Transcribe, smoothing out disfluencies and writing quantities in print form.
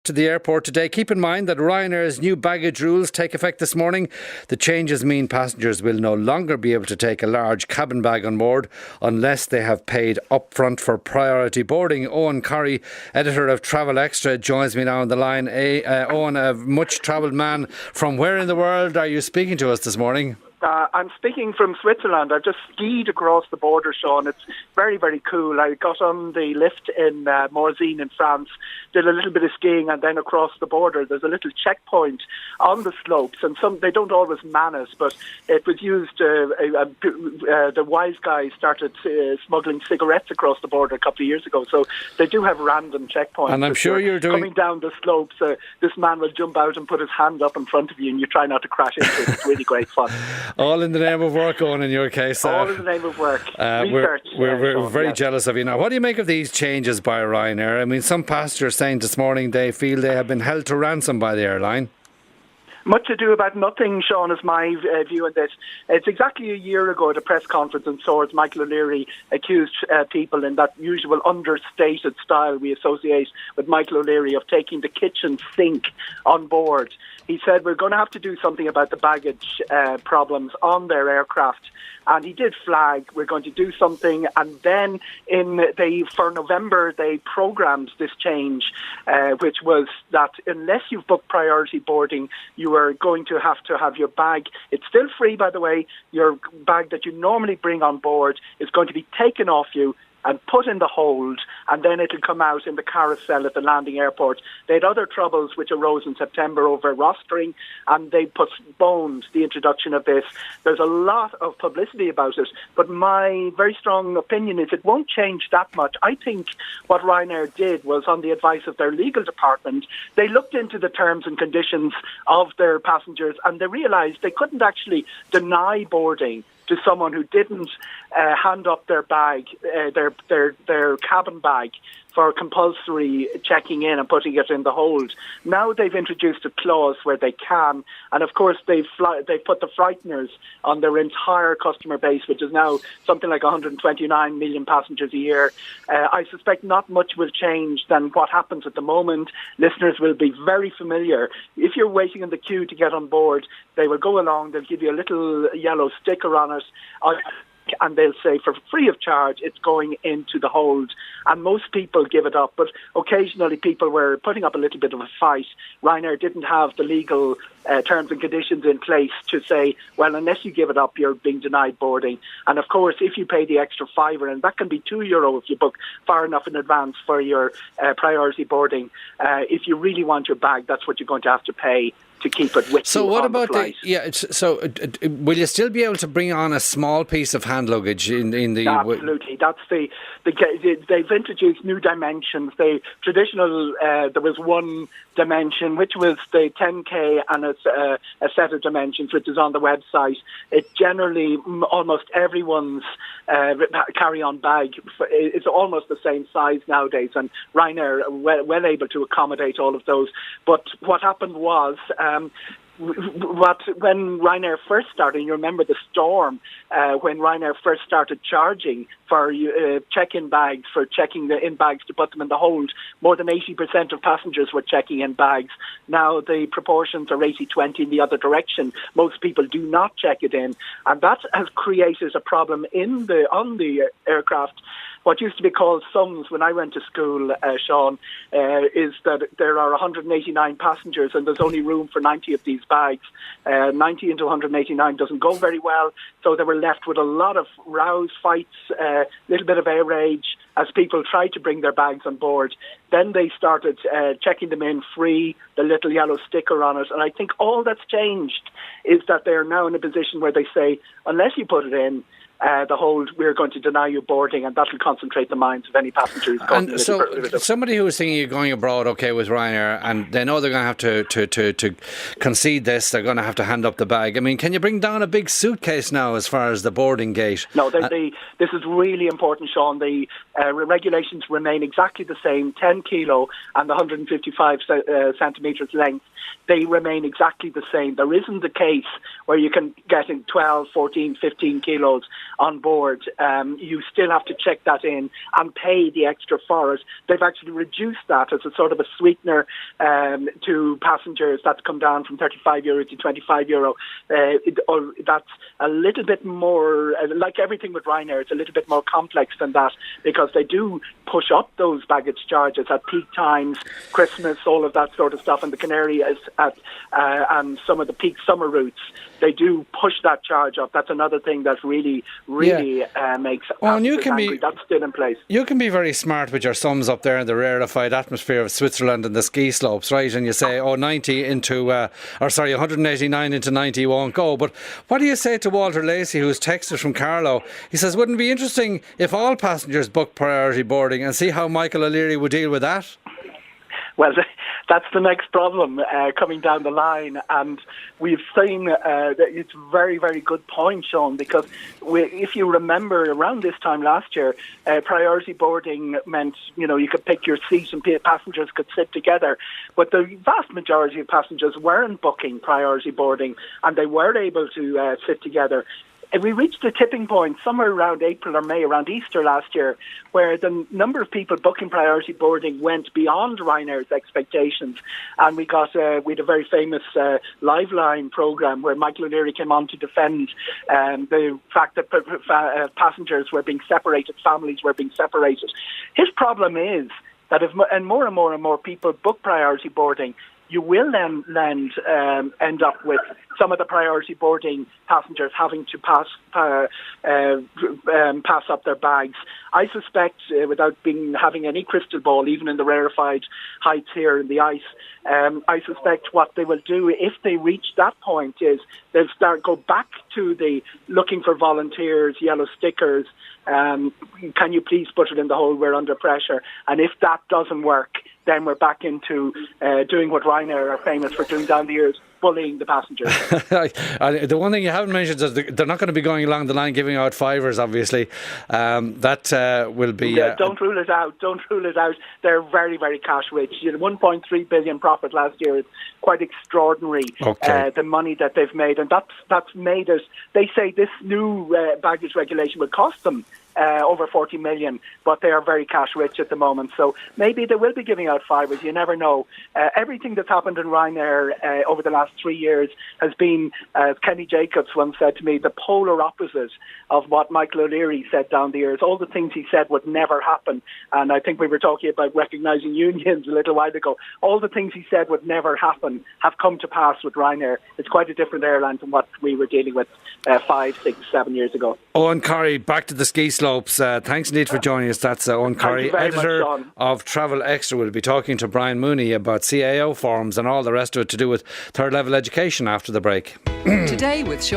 to the airport today. Keep in mind that Ryanair's new baggage rules take effect this morning. The changes mean passengers will no longer be able to take a large cabin bag on board unless they have paid upfront for priority boarding. Eoghan Corry, editor of Travel Extra, joins me now on the line. Eoghan, a much travelled man, from where in the world are you speaking to us this morning? I'm speaking from Switzerland. I've just skied across the border, Sean. It's very, very cool. I got on the lift in Morzine in France, did a little bit of skiing, and then across the border there's a little checkpoint on the slopes, and they don't always man it, but it was used. The wise guys started smuggling cigarettes across the border a couple of years ago, so they do have random checkpoints. And I'm sure you're coming down the slopes. This man will jump out and put his hand up in front of you, and you try not to crash into it. It's really great fun. All in the name of work, Eoghan, in your case. All in the name of work. We're very jealous of you now. What do you make of these changes by Ryanair? I mean, some passengers saying this morning they feel they have been held to ransom by the airline. Much ado about nothing, Sean, is my view on this. It's exactly a year ago at a press conference in Swords, Michael O'Leary accused people in that usual understated style we associate with Michael O'Leary of taking the kitchen sink on board. He said, we're going to have to do something about the baggage problems on their aircraft. And he did flag, we're going to do something. And then for November, they programmed this change, which was that unless you've booked priority boarding, you are going to have your bag. It's still free, by the way. Your bag that you normally bring on board is going to be taken off you and put in the hold, and then it'll come out in the carousel at the landing airport. They had other troubles which arose in September over rostering, and they postponed the introduction of this. There's a lot of publicity about it, but my very strong opinion is it won't change that much. I think what Ryanair did was, on the advice of their legal department, they looked into the terms and conditions of their passengers, and they realised they couldn't actually deny boarding to someone who didn't hand up their bag, their cabin bag, for compulsory checking in and putting it in the hold. Now they've introduced a clause where they can, and of course they've put the frighteners on their entire customer base, which is now something like 129 million passengers a year. I suspect not much will change than what happens at the moment. Listeners will be very familiar. If you're waiting in the queue to get on board, they will go along, they'll give you a little yellow sticker on it, and they'll say for free of charge it's going into the hold, and most people give it up, but occasionally people were putting up a little bit of a fight. Ryanair didn't have the legal terms and conditions in place to say, well, unless you give it up you're being denied boarding. And of course if you pay the extra £5, and that can be €2 if you book far enough in advance for your priority boarding, if you really want your bag, that's what you're going to have to pay to keep it with so you. What on about the flight. Will you still be able to bring on a small piece of hand luggage in the... Absolutely. That's they've introduced new dimensions. There was one dimension which was the 10k, and it's a set of dimensions which is on the website. It generally, almost everyone's carry-on bag is almost the same size nowadays, and Ryanair are well able to accommodate all of those. But what happened was, when Ryanair first started, you remember the storm, when Ryanair first started charging for check-in bags, for checking in bags to put them in the hold, more than 80% of passengers were checking in bags. Now the proportions are 80-20 in the other direction. Most people do not check it in, and that has created a problem on the aircraft. What used to be called sums when I went to school, Sean, is that there are 189 passengers and there's only room for 90 of these bags. 90 into 189 doesn't go very well, so they were left with a lot of rows, fights, a little bit of air rage as people tried to bring their bags on board. Then they started checking them in free, the little yellow sticker on it, and I think all that's changed is that they're now in a position where they say, unless you put it in the hold, we're going to deny you boarding, and that will concentrate the minds of any passengers. And so somebody who is thinking you're going abroad, okay, with Ryanair, and they know they're going to have to concede this, they're going to have to hand up the bag. I mean, can you bring down a big suitcase now as far as the boarding gate? No, this is really important, Sean. The regulations remain exactly the same, 10 kilo and the 155 centimetres length. They remain exactly the same. There isn't a case where you can get in 12, 14, 15 kilos on board. You still have to check that in and pay the extra for it. They've actually reduced that as a sort of a sweetener to passengers. That's come down from €35 to €25. That's a little bit more, like everything with Ryanair, it's a little bit more complex than that, because they do push up those baggage charges at peak times, Christmas, all of that sort of stuff, and the Canary and some of the peak summer routes. They do push that charge up. That's another thing that really makes passengers angry. That's still in place. You can be very smart with your sums up there in the rarefied atmosphere of Switzerland and the ski slopes, right? And you say, 189 into 90 won't go. But what do you say to Walter Lacey, who's texted from Carlow? He says, wouldn't it be interesting if all passengers booked priority boarding, and see how Michael O'Leary would deal with that? Well, that's the next problem coming down the line, and we've seen that it's a very, very good point, Sean, because if you remember around this time last year, priority boarding meant, you could pick your seat and passengers could sit together, but the vast majority of passengers weren't booking priority boarding, and they were able to sit together. We reached a tipping point somewhere around April or May, around Easter last year, where the number of people booking priority boarding went beyond Ryanair's expectations. And we had a very famous live line programme where Michael O'Leary came on to defend the fact that passengers were being separated, families were being separated. His problem is that if more and more people book priority boarding, you will then end up with some of the priority boarding passengers having to pass up their bags. I suspect, without having any crystal ball, even in the rarefied heights here in the ice, I suspect what they will do if they reach that point is they'll go back to the looking for volunteers, yellow stickers. Can you please put it in the hole? We're under pressure. And if that doesn't work, then we're back into doing what Ryanair are famous for doing down the years, bullying the passengers. The one thing you haven't mentioned is they're not going to be going along the line giving out fivers, obviously. That will be... don't rule it out. Don't rule it out. They're very, very cash rich. 1.3 billion profit last year is quite extraordinary, the money that they've made. And that's made us... They say this new baggage regulation will cost them over 40 million, but they are very cash rich at the moment. So maybe they will be giving out fivers. You never know. Everything that's happened in Ryanair over the last 3 years has been, as Kenny Jacobs once said to me, the polar opposite of what Michael O'Leary said down the years. All the things he said would never happen. And I think we were talking about recognising unions a little while ago. All the things he said would never happen have come to pass with Ryanair. It's quite a different airline from what we were dealing with 5, 6, 7 years ago. Eoghan Corry, back to the ski slopes. Thanks indeed for joining us. That's Eoghan Corry, editor of Travel Extra. We'll be talking to Brian Mooney about CAO forms and all the rest of it to do with third level education after the break. Today with Sean.